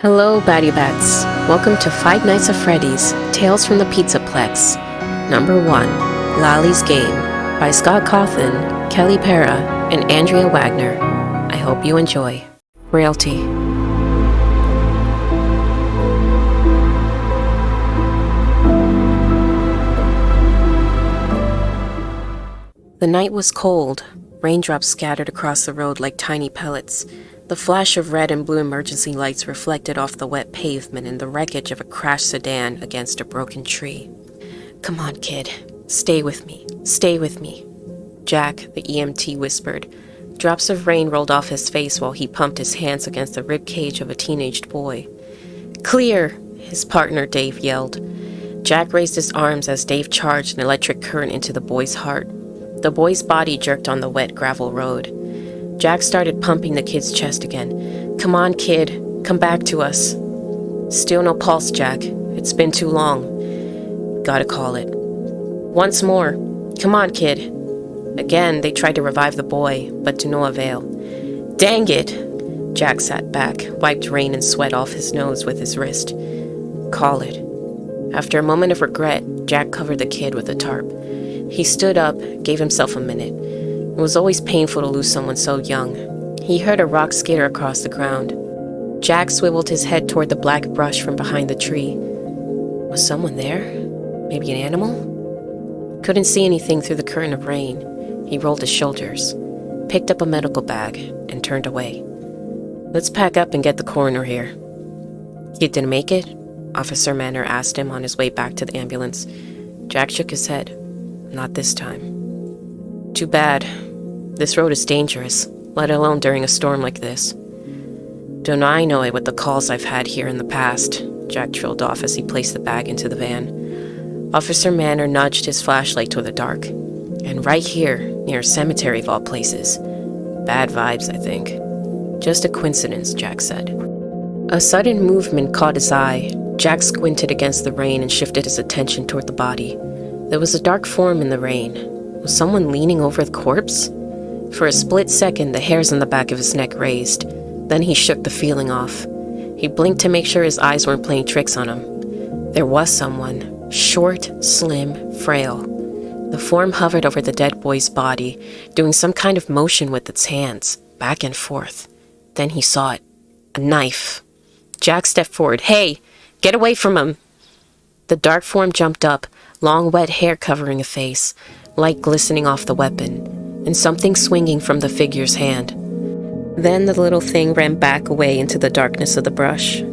Hello, Batty Bats. Welcome to Five Nights at Freddy's Tales from the Pizzaplex. Number 1, Lally's Game by Scott Cawthon, Kelly Pera, and Andrea Wagner. I hope you enjoy. Frailty. The night was cold. Raindrops scattered across the road like tiny pellets. The flash of red and blue emergency lights reflected off the wet pavement and the wreckage of a crashed sedan against a broken tree. "Come on, kid. Stay with me. Stay with me," Jack, the EMT, whispered. Drops of rain rolled off his face while he pumped his hands against the rib cage of a teenaged boy. "Clear!" his partner Dave yelled. Jack raised his arms as Dave charged an electric current into the boy's heart. The boy's body jerked on the wet gravel road. Jack started pumping the kid's chest again. "Come on, kid. Come back to us." "Still no pulse, Jack. It's been too long." "Gotta call it." "Once more. Come on, kid." Again, they tried to revive the boy, but to no avail. "Dang it!" Jack sat back, wiped rain and sweat off his nose with his wrist. "Call it." After a moment of regret, Jack covered the kid with a tarp. He stood up, gave himself a minute. It was always painful to lose someone so young. He heard a rock skitter across the ground. Jack swiveled his head toward the black brush from behind the tree. Was someone there? Maybe an animal? Couldn't see anything through the curtain of rain. He rolled his shoulders, picked up a medical bag, and turned away. "Let's pack up and get the coroner here." "Kid didn't make it?" Officer Manor asked him on his way back to the ambulance. Jack shook his head. "Not this time." "Too bad. This road is dangerous, let alone during a storm like this." "Don't I know it with the calls I've had here in the past," Jack trilled off as he placed the bag into the van. Officer Manor nudged his flashlight toward the dark. "And right here, near a cemetery of all places. Bad vibes, I think." "Just a coincidence," Jack said. A sudden movement caught his eye. Jack squinted against the rain and shifted his attention toward the body. There was a dark form in the rain. Was someone leaning over the corpse? For a split second, the hairs on the back of his neck raised. Then he shook the feeling off. He blinked to make sure his eyes weren't playing tricks on him. There was someone. Short, slim, frail. The form hovered over the dead boy's body, doing some kind of motion with its hands, back and forth. Then he saw it. A knife. Jack stepped forward. "Hey, get away from him!" The dark form jumped up, long wet hair covering a face, light glistening off the weapon, and something swinging from the figure's hand. Then the little thing ran back away into the darkness of the brush.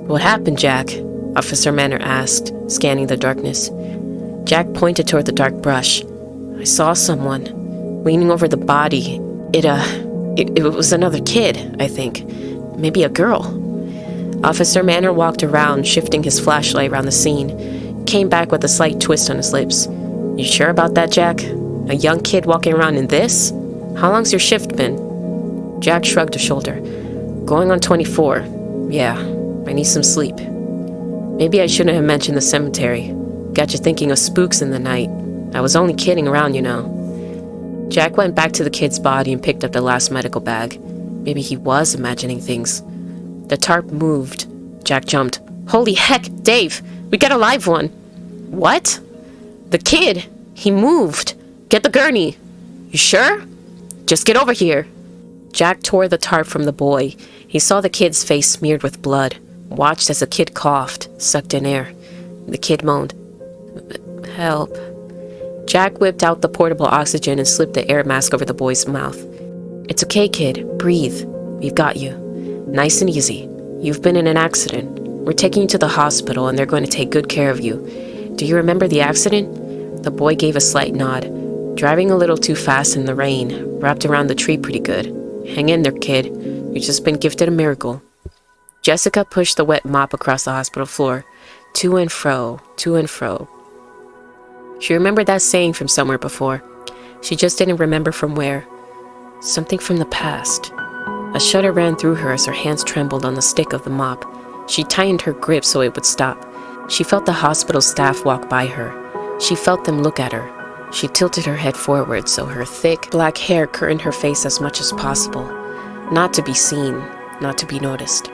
"What happened, Jack?" Officer Manor asked, scanning the darkness. Jack pointed toward the dark brush. "I saw someone leaning over the body. It was another kid, I think. Maybe a girl." Officer Manor walked around, shifting his flashlight around the scene. Came back with a slight twist on his lips. "You sure about that, Jack? A young kid walking around in this? How long's your shift been?" Jack shrugged a shoulder. "Going on 24. Yeah, I need some sleep." "Maybe I shouldn't have mentioned the cemetery. Got you thinking of spooks in the night. I was only kidding around, you know." Jack went back to the kid's body and picked up the last medical bag. Maybe he was imagining things. The tarp moved. Jack jumped. "Holy heck, Dave! We got a live one!" "What?" "The kid! He moved! Get the gurney!" "You sure?" "Just get over here!" Jack tore the tarp from the boy. He saw the kid's face smeared with blood, watched as the kid coughed, sucked in air. The kid moaned. "Help." Jack whipped out the portable oxygen and slipped the air mask over the boy's mouth. "It's okay, kid. Breathe. We've got you. Nice and easy. You've been in an accident. We're taking you to the hospital and they're going to take good care of you. Do you remember the accident?" The boy gave a slight nod. "Driving a little too fast in the rain. Wrapped around the tree pretty good. Hang in there, kid. You've just been gifted a miracle." Jessica pushed the wet mop across the hospital floor. To and fro, to and fro. She remembered that saying from somewhere before. She just didn't remember from where. Something from the past. A shudder ran through her as her hands trembled on the stick of the mop. She tightened her grip so it would stop. She felt the hospital staff walk by her. She felt them look at her. She tilted her head forward so her thick, black hair curtained her face as much as possible. Not to be seen, not to be noticed.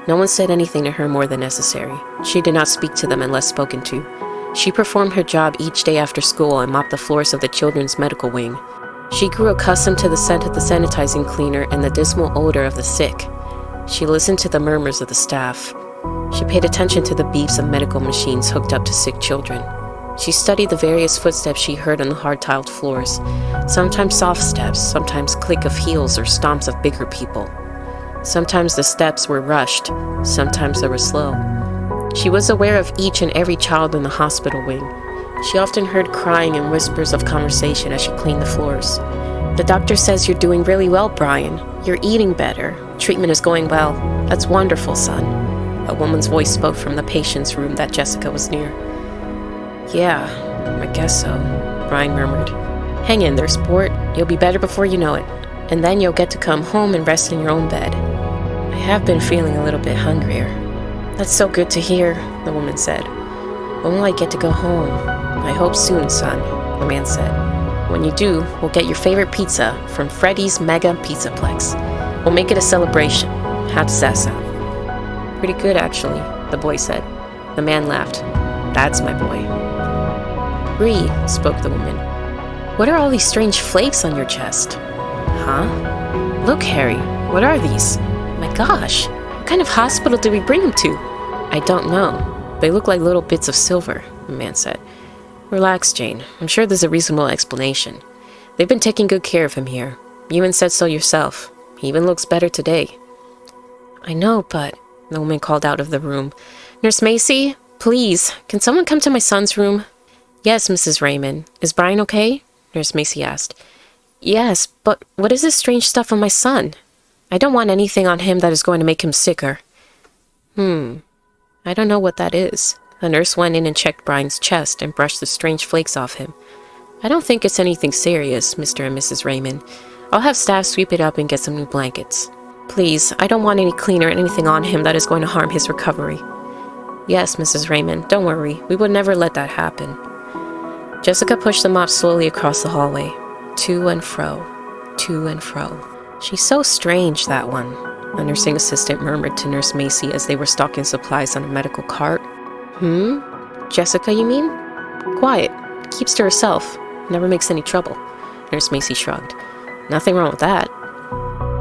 No one said anything to her more than necessary. She did not speak to them unless spoken to. She performed her job each day after school and mopped the floors of the children's medical wing. She grew accustomed to the scent of the sanitizing cleaner and the dismal odor of the sick. She listened to the murmurs of the staff. She paid attention to the beeps of medical machines hooked up to sick children. She studied the various footsteps she heard on the hard-tiled floors, sometimes soft steps, sometimes click of heels or stomps of bigger people. Sometimes the steps were rushed, sometimes they were slow. She was aware of each and every child in the hospital wing. She often heard crying and whispers of conversation as she cleaned the floors. "The doctor says you're doing really well, Brian. You're eating better. Treatment is going well. That's wonderful, son." A woman's voice spoke from the patient's room that Jessica was near. "Yeah, I guess so," Brian murmured. "Hang in there, sport. You'll be better before you know it. And then you'll get to come home and rest in your own bed." "I have been feeling a little bit hungrier." "That's so good to hear," the woman said. "When will I get to go home?" "I hope soon, son," the man said. "When you do, we'll get your favorite pizza from Freddy's Mega Pizzaplex. We'll make it a celebration. How does that sound?" "Pretty good, actually," the boy said. The man laughed. "That's my boy." "Bree," spoke the woman. "What are all these strange flakes on your chest?" "Huh? Look, Harry, what are these? My gosh, what kind of hospital did we bring him to?" "I don't know. They look like little bits of silver," the man said. "Relax, Jane. I'm sure there's a reasonable explanation. They've been taking good care of him here. You even said so yourself. He even looks better today." "I know, but..." the woman called out of the room. "Nurse Macy, please, can someone come to my son's room?" "Yes, Mrs. Raymond. Is Brian okay?" Nurse Macy asked. "Yes, but what is this strange stuff on my son? I don't want anything on him that is going to make him sicker." I don't know what that is." The nurse went in and checked Brian's chest and brushed the strange flakes off him. "I don't think it's anything serious, Mr. and Mrs. Raymond. I'll have staff sweep it up and get some new blankets. Please, I don't want any cleaner or anything on him that is going to harm his recovery." "Yes, Mrs. Raymond, don't worry. We would never let that happen." Jessica pushed the mop slowly across the hallway, to and fro, to and fro. "She's so strange, that one," a nursing assistant murmured to Nurse Macy as they were stocking supplies on a medical cart. Jessica, you mean?" "Quiet. Keeps to herself. Never makes any trouble." Nurse Macy shrugged. "Nothing wrong with that."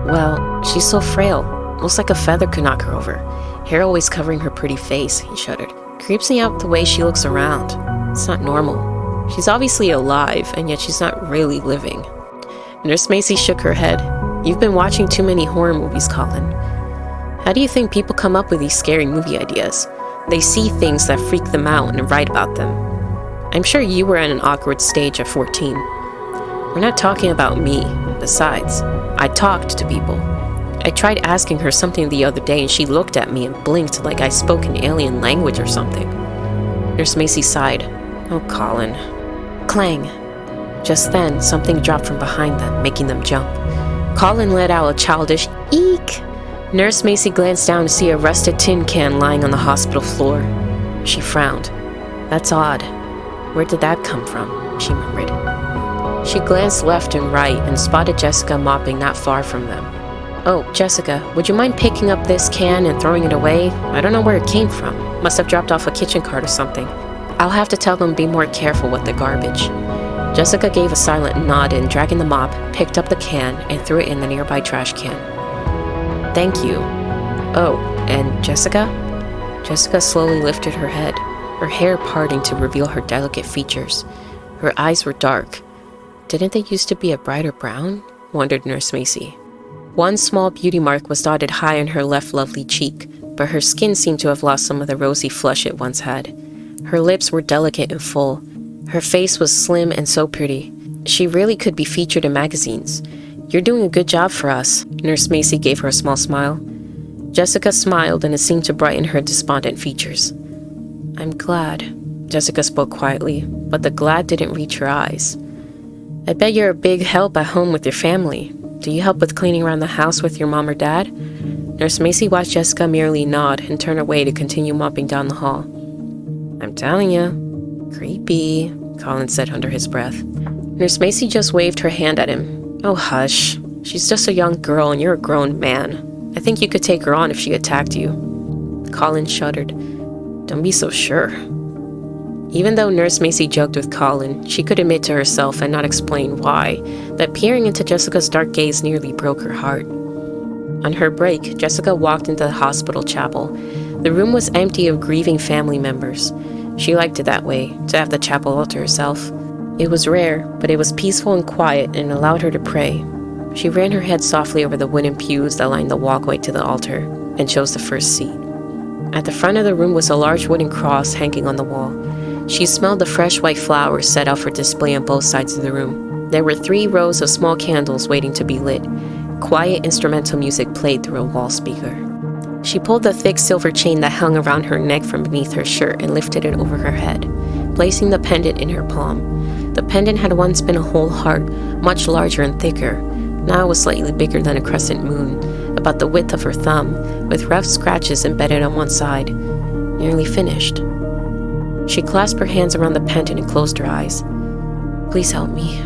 "Well, she's so frail. Looks like a feather could knock her over. Hair always covering her pretty face," he shuddered. "Creeps me out the way she looks around. It's not normal. She's obviously alive, and yet she's not really living." Nurse Macy shook her head. "You've been watching too many horror movies, Colin. How do you think people come up with these scary movie ideas? They see things that freak them out and write about them. I'm sure you were at an awkward stage at 14. We're not talking about me. Besides, I talked to people. I tried asking her something the other day and she looked at me and blinked like I spoke an alien language or something." Nurse Macy sighed. "Oh, Colin." Clang. Just then, something dropped from behind them, making them jump. Colin let out a childish eek. Nurse Macy glanced down to see a rusted tin can lying on the hospital floor. She frowned. "That's odd. Where did that come from?" she murmured. She glanced left and right and spotted Jessica mopping not far from them. "Oh, Jessica, would you mind picking up this can and throwing it away? I don't know where it came from. Must have dropped off a kitchen cart or something. I'll have to tell them be more careful with the garbage." Jessica gave a silent nod and, dragging the mop, picked up the can and threw it in the nearby trash can. "Thank you. Oh, and Jessica?" Jessica slowly lifted her head, her hair parting to reveal her delicate features. Her eyes were dark. Didn't they used to be a brighter brown? Wondered Nurse Macy. One small beauty mark was dotted high on her left lovely cheek, but her skin seemed to have lost some of the rosy flush it once had. Her lips were delicate and full. Her face was slim and so pretty. She really could be featured in magazines. "You're doing a good job for us." Nurse Macy gave her a small smile. Jessica smiled, and it seemed to brighten her despondent features. "I'm glad," Jessica spoke quietly, but the glad didn't reach her eyes. "I bet you're a big help at home with your family. Do you help with cleaning around the house with your mom or dad?" Nurse Macy watched Jessica merely nod and turn away to continue mopping down the hall. "I'm telling you, creepy," Colin said under his breath. Nurse Macy just waved her hand at him. "Oh, hush. She's just a young girl and you're a grown man. I think you could take her on if she attacked you." Colin shuddered. Don't be so sure. Even though Nurse Macy joked with Colin, she could admit to herself and not explain why, that peering into Jessica's dark gaze nearly broke her heart. On her break, Jessica walked into the hospital chapel. The room was empty of grieving family members. She liked it that way, to have the chapel all to herself. It was rare, but it was peaceful and quiet and allowed her to pray. She ran her head softly over the wooden pews that lined the walkway to the altar and chose the first seat. At the front of the room was a large wooden cross hanging on the wall. She smelled the fresh white flowers set out for display on both sides of the room. There were 3 rows of small candles waiting to be lit. Quiet instrumental music played through a wall speaker. She pulled the thick silver chain that hung around her neck from beneath her shirt and lifted it over her head, placing the pendant in her palm. The pendant had once been a whole heart, much larger and thicker. Now it was slightly bigger than a crescent moon, about the width of her thumb, with rough scratches embedded on one side. Nearly finished. She clasped her hands around the pendant and closed her eyes. Please help me.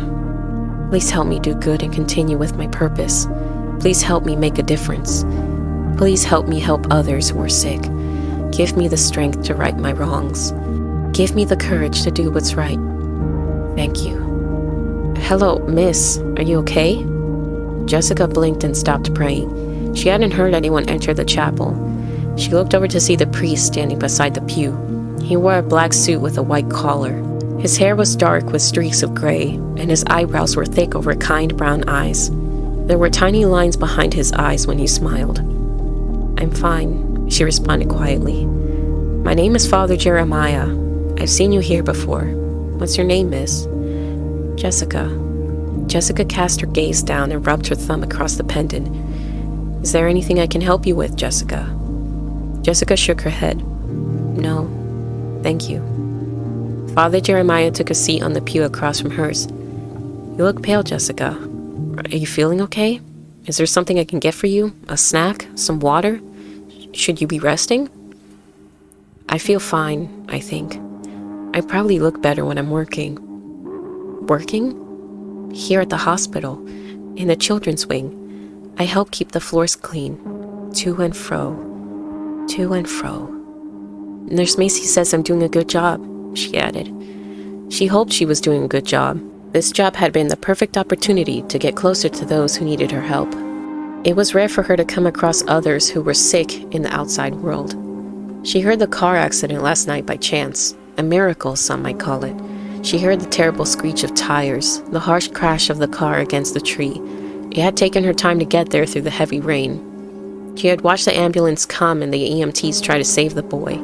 Please help me do good and continue with my purpose. Please help me make a difference. Please help me help others who are sick. Give me the strength to right my wrongs. Give me the courage to do what's right. Thank you. Hello, miss. Are you okay? Jessica blinked and stopped praying. She hadn't heard anyone enter the chapel. She looked over to see the priest standing beside the pew. He wore a black suit with a white collar. His hair was dark with streaks of gray, and his eyebrows were thick over kind brown eyes. There were tiny lines behind his eyes when he smiled. I'm fine, she responded quietly. My name is Father Jeremiah. I've seen you here before. What's your name, miss? Jessica. Jessica cast her gaze down and rubbed her thumb across the pendant. Is there anything I can help you with, Jessica? Jessica shook her head. No, thank you. Father Jeremiah took a seat on the pew across from hers. You look pale, Jessica. Are you feeling okay? Is there something I can get for you? A snack? Some water? Should you be resting? I feel fine, I think. I probably look better when I'm working. Working? Here at the hospital, in the children's wing. I help keep the floors clean. To and fro. To and fro. Nurse Macy says I'm doing a good job, she added. She hoped she was doing a good job. This job had been the perfect opportunity to get closer to those who needed her help. It was rare for her to come across others who were sick in the outside world. She heard the car accident last night by chance, a miracle some might call it. She heard the terrible screech of tires, the harsh crash of the car against the tree. It had taken her time to get there through the heavy rain. She had watched the ambulance come and the EMTs try to save the boy.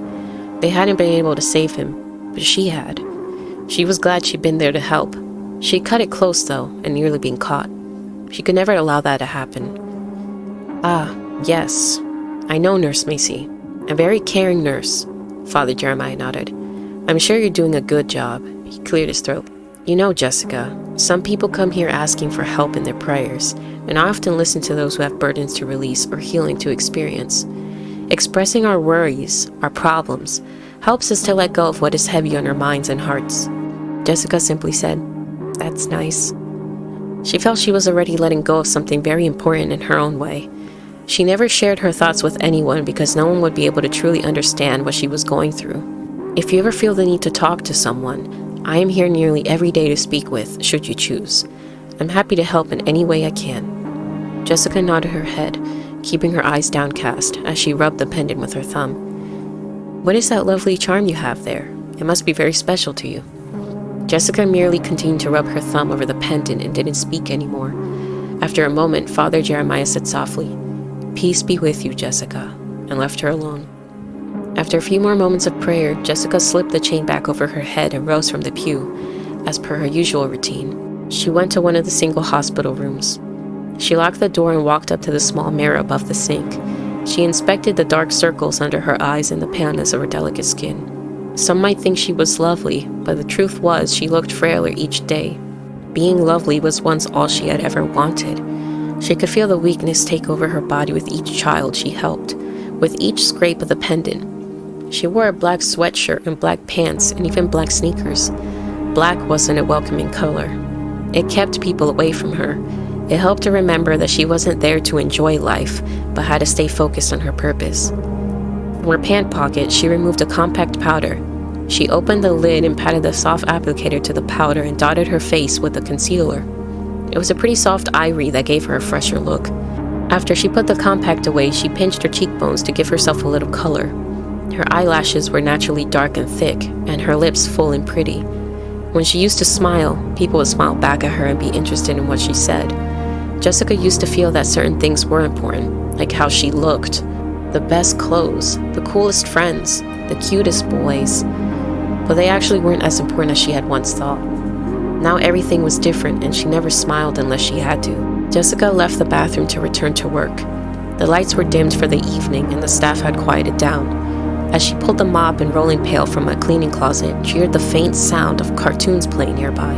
They hadn't been able to save him, but she had. She was glad she'd been there to help. She cut it close, though, and nearly been caught. She could never allow that to happen. Ah, yes. I know Nurse Macy. A very caring nurse. Father Jeremiah nodded. I'm sure you're doing a good job. He cleared his throat. You know, Jessica, some people come here asking for help in their prayers, and I often listen to those who have burdens to release or healing to experience. Expressing our worries, our problems, helps us to let go of what is heavy on our minds and hearts. Jessica simply said, That's nice. She felt she was already letting go of something very important in her own way. She never shared her thoughts with anyone because no one would be able to truly understand what she was going through. If you ever feel the need to talk to someone, I am here nearly every day to speak with, should you choose. I'm happy to help in any way I can. Jessica nodded her head, keeping her eyes downcast as she rubbed the pendant with her thumb. What is that lovely charm you have there? It must be very special to you. Jessica merely continued to rub her thumb over the pendant and didn't speak anymore. After a moment, Father Jeremiah said softly, Peace be with you, Jessica, and left her alone. After a few more moments of prayer, Jessica slipped the chain back over her head and rose from the pew. As per her usual routine, she went to one of the single hospital rooms. She locked the door and walked up to the small mirror above the sink. She inspected the dark circles under her eyes and the paleness of her delicate skin. Some might think she was lovely, but the truth was she looked frailer each day. Being lovely was once all she had ever wanted. She could feel the weakness take over her body with each child she helped, with each scrape of the pendant. She wore a black sweatshirt and black pants and even black sneakers. Black wasn't a welcoming color. It kept people away from her. It helped her remember that she wasn't there to enjoy life, but had to stay focused on her purpose. From her pant pocket, she removed a compact powder. She opened the lid and patted the soft applicator to the powder and dotted her face with the concealer. It was a pretty soft ivory that gave her a fresher look. After she put the compact away, she pinched her cheekbones to give herself a little color. Her eyelashes were naturally dark and thick, and her lips full and pretty. When she used to smile, people would smile back at her and be interested in what she said. Jessica used to feel that certain things were important, like how she looked, the best clothes, the coolest friends, the cutest boys. But they actually weren't as important as she had once thought. Now everything was different, and she never smiled unless she had to. Jessica left the bathroom to return to work. The lights were dimmed for the evening, and the staff had quieted down. As she pulled the mop and rolling pail from a cleaning closet, she heard the faint sound of cartoons playing nearby.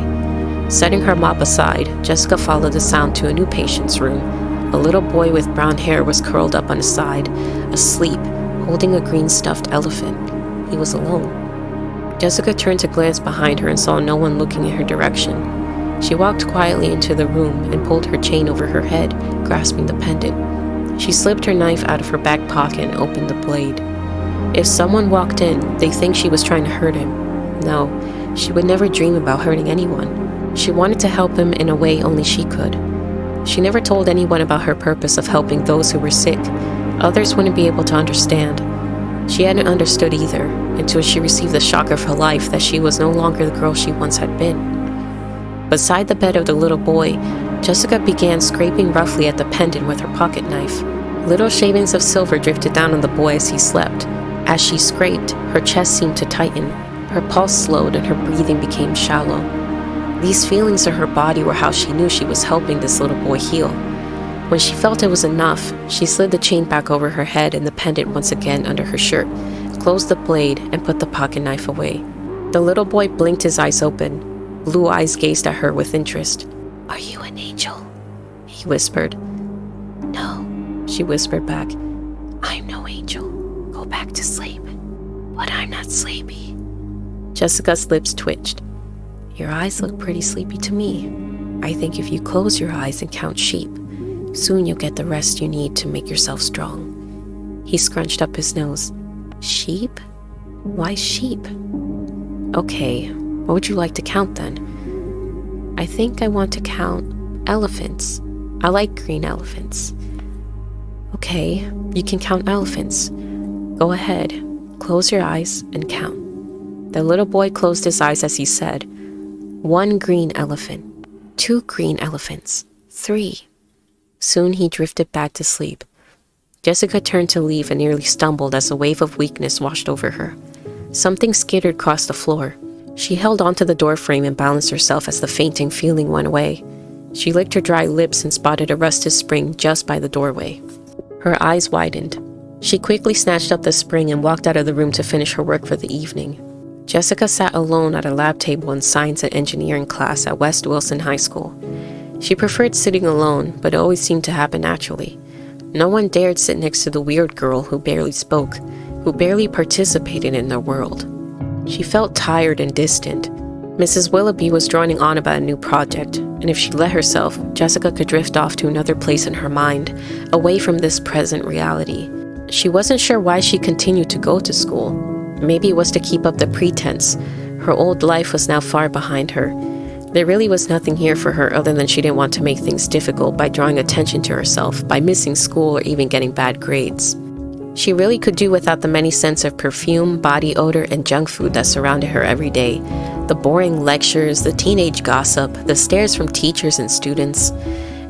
Setting her mop aside, Jessica followed the sound to a new patient's room. A little boy with brown hair was curled up on his side, asleep, holding a green stuffed elephant. He was alone. Jessica turned to glance behind her and saw no one looking in her direction. She walked quietly into the room and pulled her chain over her head, grasping the pendant. She slipped her knife out of her back pocket and opened the blade. If someone walked in, they'd think she was trying to hurt him. No, she would never dream about hurting anyone. She wanted to help him in a way only she could. She never told anyone about her purpose of helping those who were sick. Others wouldn't be able to understand. She hadn't understood either, until she received the shock of her life that she was no longer the girl she once had been. Beside the bed of the little boy, Jessica began scraping roughly at the pendant with her pocket knife. Little shavings of silver drifted down on the boy as he slept. As she scraped, her chest seemed to tighten. Her pulse slowed and her breathing became shallow. These feelings in her body were how she knew she was helping this little boy heal. When she felt it was enough, she slid the chain back over her head and the pendant once again under her shirt, closed the blade, and put the pocket knife away. The little boy blinked his eyes open. Blue eyes gazed at her with interest. "Are you an angel?" he whispered. "No," she whispered back. "I'm no angel. Go back to sleep." "But I'm not sleepy." Jessica's lips twitched. "Your eyes look pretty sleepy to me. I think if you close your eyes and count sheep, soon you'll get the rest you need to make yourself strong." He scrunched up his nose. "Sheep? Why sheep?" "Okay, what would you like to count then?" "I think I want to count elephants. I like green elephants." "Okay, you can count elephants. Go ahead, close your eyes and count." The little boy closed his eyes as he said, "1 green elephant, 2 green elephants, 3. Soon he drifted back to sleep. Jessica turned to leave and nearly stumbled as a wave of weakness washed over her. Something skittered across the floor. She held onto the doorframe and balanced herself as the fainting feeling went away. She licked her dry lips and spotted a rusted spring just by the doorway. Her eyes widened. She quickly snatched up the spring and walked out of the room to finish her work for the evening. Jessica sat alone at a lab table in science and engineering class at West Wilson High School. She preferred sitting alone, but it always seemed to happen naturally. No one dared sit next to the weird girl who barely spoke, who barely participated in their world. She felt tired and distant. Mrs. Willoughby was droning on about a new project, and if she let herself, Jessica could drift off to another place in her mind, away from this present reality. She wasn't sure why she continued to go to school. Maybe it was to keep up the pretense. Her old life was now far behind her. There really was nothing here for her other than she didn't want to make things difficult by drawing attention to herself, by missing school or even getting bad grades. She really could do without the many scents of perfume, body odor, and junk food that surrounded her every day. The boring lectures, the teenage gossip, the stares from teachers and students,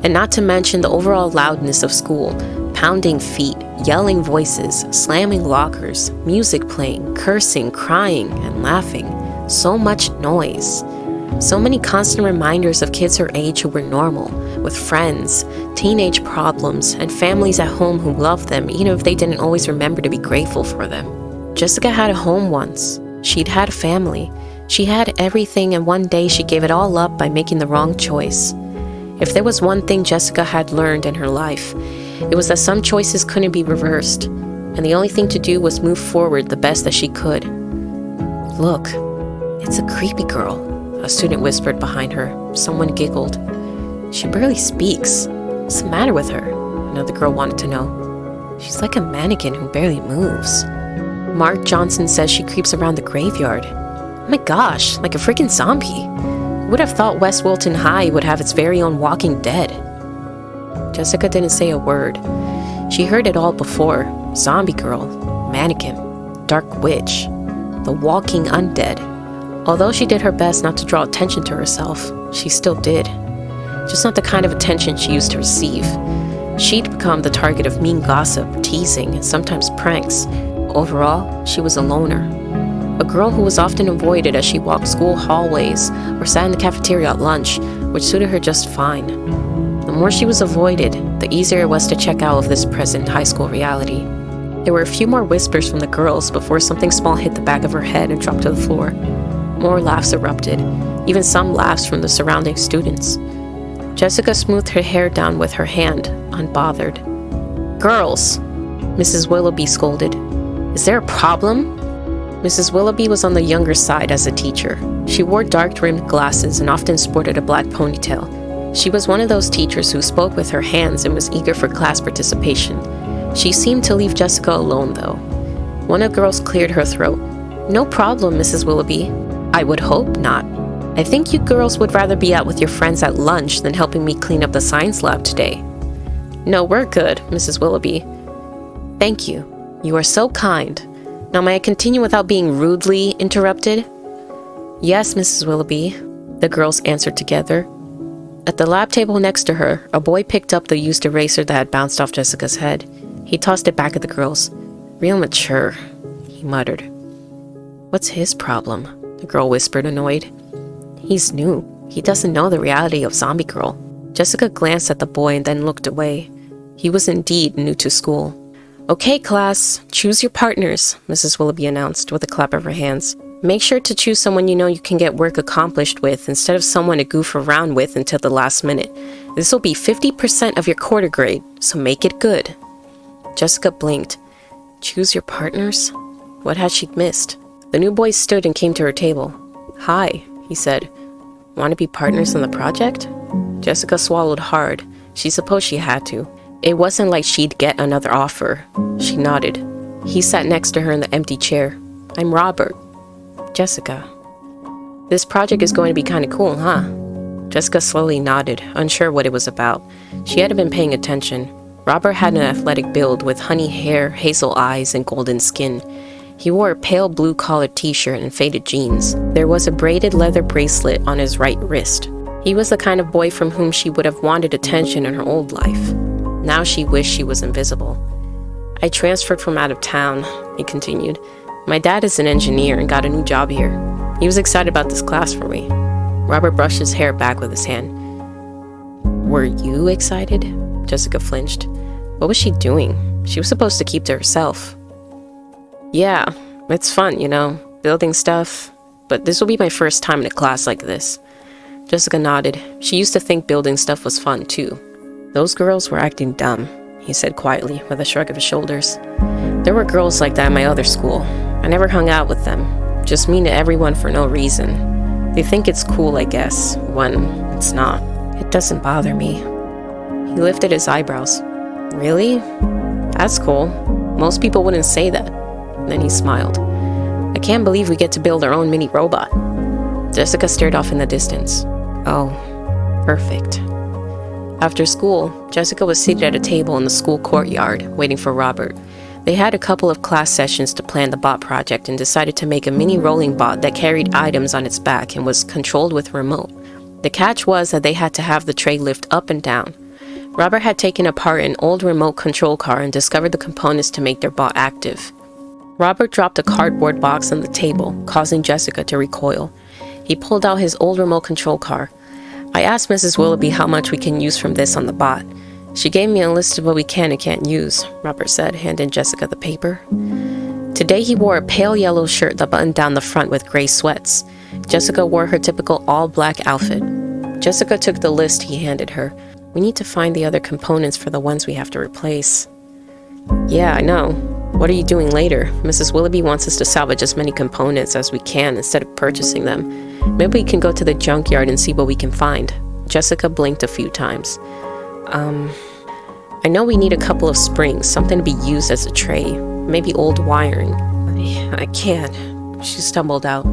and not to mention the overall loudness of school, pounding feet, yelling voices, slamming lockers, music playing, cursing, crying, and laughing. So much noise. So many constant reminders of kids her age who were normal, with friends, teenage problems, and families at home who loved them, even if they didn't always remember to be grateful for them. Jessica had a home once. She'd had a family. She had everything, and one day she gave it all up by making the wrong choice. If there was one thing Jessica had learned in her life, it was that some choices couldn't be reversed, and the only thing to do was move forward the best that she could. "Look, it's a creepy girl," a student whispered behind her. Someone giggled. "She barely speaks. What's the matter with her?" Another girl wanted to know. "She's like a mannequin who barely moves." Mark Johnson says she creeps around the graveyard. Oh my gosh, like a freaking zombie. Who would have thought West Wilton High would have its very own Walking Dead? Jessica didn't say a word. She heard it all before. Zombie girl, mannequin, dark witch, the walking undead. Although she did her best not to draw attention to herself, she still did. Just not the kind of attention she used to receive. She'd become the target of mean gossip, teasing, and sometimes pranks. Overall, she was a loner. A girl who was often avoided as she walked school hallways or sat in the cafeteria at lunch, which suited her just fine. The more she was avoided, the easier it was to check out of this present high school reality. There were a few more whispers from the girls before something small hit the back of her head and dropped to the floor. More laughs erupted, even some laughs from the surrounding students. Jessica smoothed her hair down with her hand, unbothered. "Girls," Mrs. Willoughby scolded. "Is there a problem?" Mrs. Willoughby was on the younger side as a teacher. She wore dark-rimmed glasses and often sported a black ponytail. She was one of those teachers who spoke with her hands and was eager for class participation. She seemed to leave Jessica alone, though. One of the girls cleared her throat. "No problem, Mrs. Willoughby." "I would hope not. I think you girls would rather be out with your friends at lunch than helping me clean up the science lab today." "No, we're good, Mrs. Willoughby." "Thank you. You are so kind. Now may I continue without being rudely interrupted?" "Yes, Mrs. Willoughby," the girls answered together. At the lab table next to her, a boy picked up the used eraser that had bounced off Jessica's head. He tossed it back at the girls. "Real mature," he muttered. "What's his problem?" the girl whispered, annoyed. "He's new. He doesn't know the reality of Zombie Girl." Jessica glanced at the boy and then looked away. He was indeed new to school. "Okay, class, choose your partners," Mrs. Willoughby announced with a clap of her hands. "Make sure to choose someone you know you can get work accomplished with instead of someone to goof around with until the last minute. This will be 50% of your quarter grade, so make it good." Jessica blinked. Choose your partners? What had she missed? The new boy stood and came to her table. "Hi," he said. "Want to be partners in the project?" Jessica swallowed hard. She supposed she had to. It wasn't like she'd get another offer. She nodded. He sat next to her in the empty chair. "I'm Robert." "Jessica." "This project is going to be kind of cool, huh?" Jessica slowly nodded, unsure what it was about. She hadn't been paying attention. Robert had an athletic build with honey hair, hazel eyes, and golden skin. He wore a pale blue-collared t-shirt and faded jeans. There was a braided leather bracelet on his right wrist. He was the kind of boy from whom she would have wanted attention in her old life. Now she wished she was invisible. "I transferred from out of town," he continued. "My dad is an engineer and got a new job here. He was excited about this class for me." Robert brushed his hair back with his hand. "Were you excited?" Jessica flinched. What was she doing? She was supposed to keep to herself. "Yeah, it's fun, building stuff. But this will be my first time in a class like this." Jessica nodded. She used to think building stuff was fun, too. "Those girls were acting dumb," he said quietly, with a shrug of his shoulders. "There were girls like that in my other school. I never hung out with them. Just mean to everyone for no reason. They think it's cool, I guess, when it's not. It doesn't bother me." He lifted his eyebrows. "Really? That's cool. Most people wouldn't say that." Then he smiled. "I can't believe we get to build our own mini robot." Jessica stared off in the distance. "Oh, perfect." After school, Jessica was seated at a table in the school courtyard, waiting for Robert. They had a couple of class sessions to plan the bot project and decided to make a mini rolling bot that carried items on its back and was controlled with a remote. The catch was that they had to have the tray lift up and down. Robert had taken apart an old remote control car and discovered the components to make their bot active. Robert dropped a cardboard box on the table, causing Jessica to recoil. He pulled out his old remote control car. "I asked Mrs. Willoughby how much we can use from this on the bot. She gave me a list of what we can and can't use," Robert said, handing Jessica the paper. Today he wore a pale yellow shirt that buttoned down the front with gray sweats. Jessica wore her typical all-black outfit. Jessica took the list he handed her. "We need to find the other components for the ones we have to replace." "Yeah, I know. What are you doing later? Mrs. Willoughby wants us to salvage as many components as we can instead of purchasing them. Maybe we can go to the junkyard and see what we can find." Jessica blinked a few times. I know we need a couple of springs, something to be used as a tray. Maybe old wiring." I can't, she stumbled out.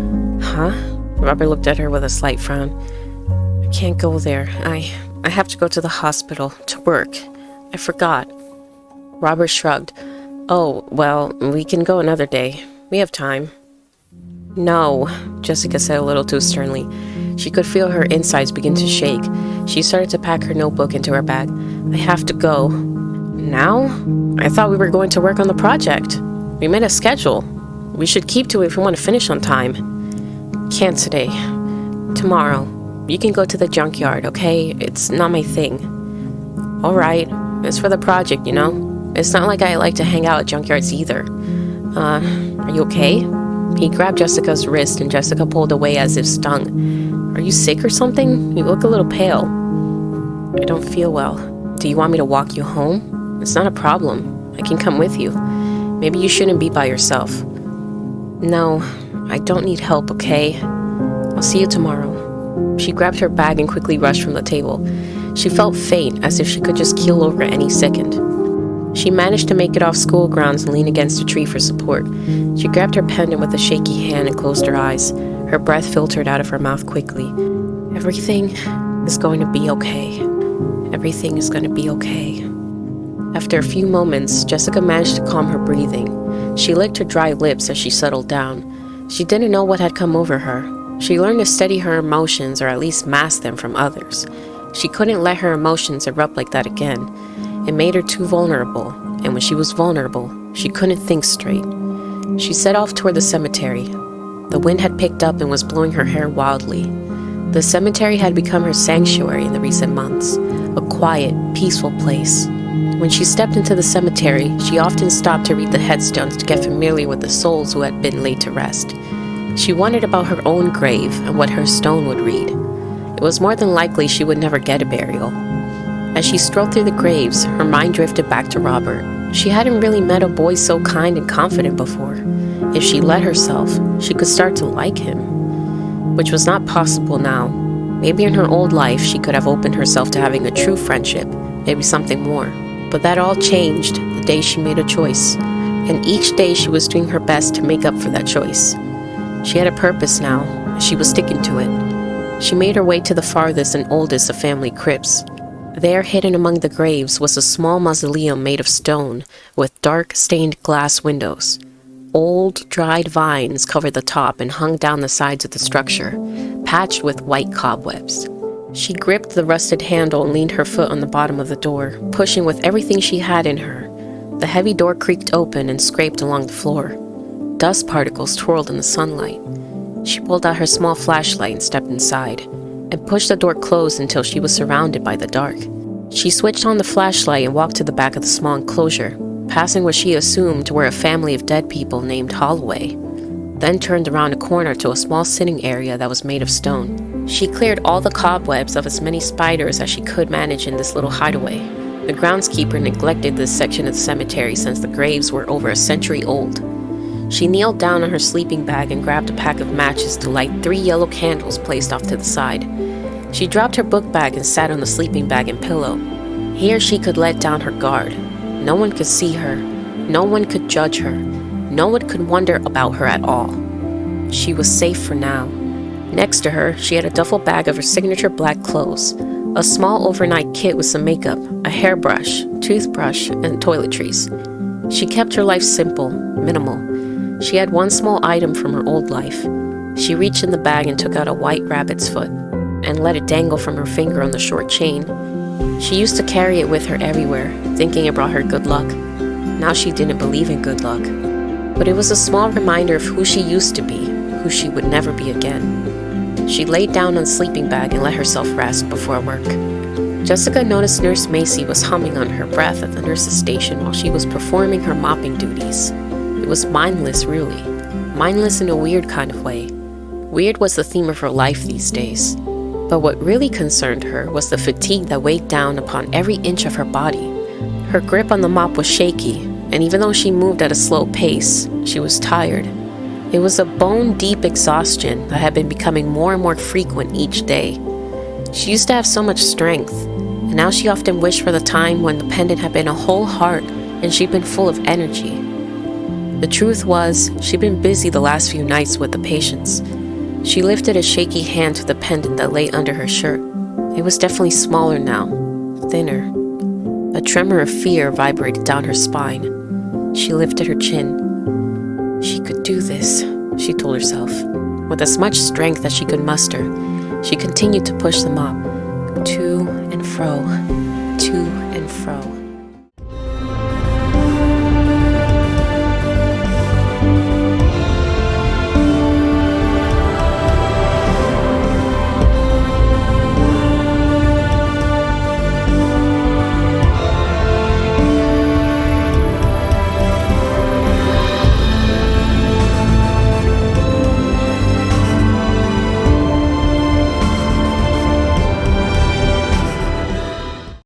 Huh? Robert looked at her with a slight frown. I can't go there. I have to go to the hospital to work. I forgot. Robert shrugged. Oh, well, we can go another day. We have time. No, Jessica said a little too sternly. She could feel her insides begin to shake. She started to pack her notebook into her bag. I have to go. Now? I thought we were going to work on the project. We made a schedule. We should keep to it if we want to finish on time. Can't today. Tomorrow. You can go to the junkyard, okay? It's not my thing. All right. It's for the project, you know? It's not like I like to hang out at junkyards either. Are you okay? He grabbed Jessica's wrist and Jessica pulled away as if stung. Are you sick or something? You look a little pale. I don't feel well. Do you want me to walk you home? It's not a problem. I can come with you. Maybe you shouldn't be by yourself. No, I don't need help, okay? I'll see you tomorrow. She grabbed her bag and quickly rushed from the table. She felt faint, as if she could just keel over any second. She managed to make it off school grounds and lean against a tree for support. She grabbed her pendant with a shaky hand and closed her eyes. Her breath filtered out of her mouth quickly. Everything is going to be okay. Everything is going to be okay. After a few moments, Jessica managed to calm her breathing. She licked her dry lips as she settled down. She didn't know what had come over her. She learned to steady her emotions, or at least mask them from others. She couldn't let her emotions erupt like that again. It made her too vulnerable, and when she was vulnerable, she couldn't think straight. She set off toward the cemetery. The wind had picked up and was blowing her hair wildly. The cemetery had become her sanctuary in the recent months, a quiet, peaceful place. When she stepped into the cemetery, she often stopped to read the headstones to get familiar with the souls who had been laid to rest. She wondered about her own grave and what her stone would read. It was more than likely she would never get a burial. As she strolled through the graves, her mind drifted back to Robert. She hadn't really met a boy so kind and confident before. If she let herself, she could start to like him, which was not possible now. Maybe in her old life, she could have opened herself to having a true friendship, maybe something more. But that all changed the day she made a choice, and each day she was doing her best to make up for that choice. She had a purpose now, and she was sticking to it. She made her way to the farthest and oldest of family crypts. There, hidden among the graves, was a small mausoleum made of stone with dark, stained glass windows. Old, dried vines covered the top and hung down the sides of the structure, patched with white cobwebs. She gripped the rusted handle and leaned her foot on the bottom of the door, pushing with everything she had in her. The heavy door creaked open and scraped along the floor. Dust particles twirled in the sunlight. She pulled out her small flashlight and stepped inside, and pushed the door closed until she was surrounded by the dark. She switched on the flashlight and walked to the back of the small enclosure, passing what she assumed were a family of dead people named Holloway, then turned around a corner to a small sitting area that was made of stone. She cleared all the cobwebs of as many spiders as she could manage in this little hideaway. The groundskeeper neglected this section of the cemetery since the graves were over a century old. She kneeled down on her sleeping bag and grabbed a pack of matches to light 3 yellow candles placed off to the side. She dropped her book bag and sat on the sleeping bag and pillow. Here she could let down her guard. No one could see her. No one could judge her. No one could wonder about her at all. She was safe for now. Next to her, she had a duffel bag of her signature black clothes, a small overnight kit with some makeup, a hairbrush, toothbrush, and toiletries. She kept her life simple, minimal. She had one small item from her old life. She reached in the bag and took out a white rabbit's foot and let it dangle from her finger on the short chain. She used to carry it with her everywhere, thinking it brought her good luck. Now she didn't believe in good luck. But it was a small reminder of who she used to be, who she would never be again. She laid down on the sleeping bag and let herself rest before work. Jessica noticed Nurse Macy was humming under her breath at the nurse's station while she was performing her mopping duties. It was mindless, really. Mindless in a weird kind of way. Weird was the theme of her life these days. But what really concerned her was the fatigue that weighed down upon every inch of her body. Her grip on the mop was shaky, and even though she moved at a slow pace, she was tired. It was a bone-deep exhaustion that had been becoming more and more frequent each day. She used to have so much strength, and now she often wished for the time when the pendant had been a whole heart and she'd been full of energy. The truth was, she'd been busy the last few nights with the patients. She lifted a shaky hand to the pendant that lay under her shirt. It was definitely smaller now, thinner. A tremor of fear vibrated down her spine. She lifted her chin. She could do this, she told herself. With as much strength as she could muster, she continued to push them up, to and fro, to and fro.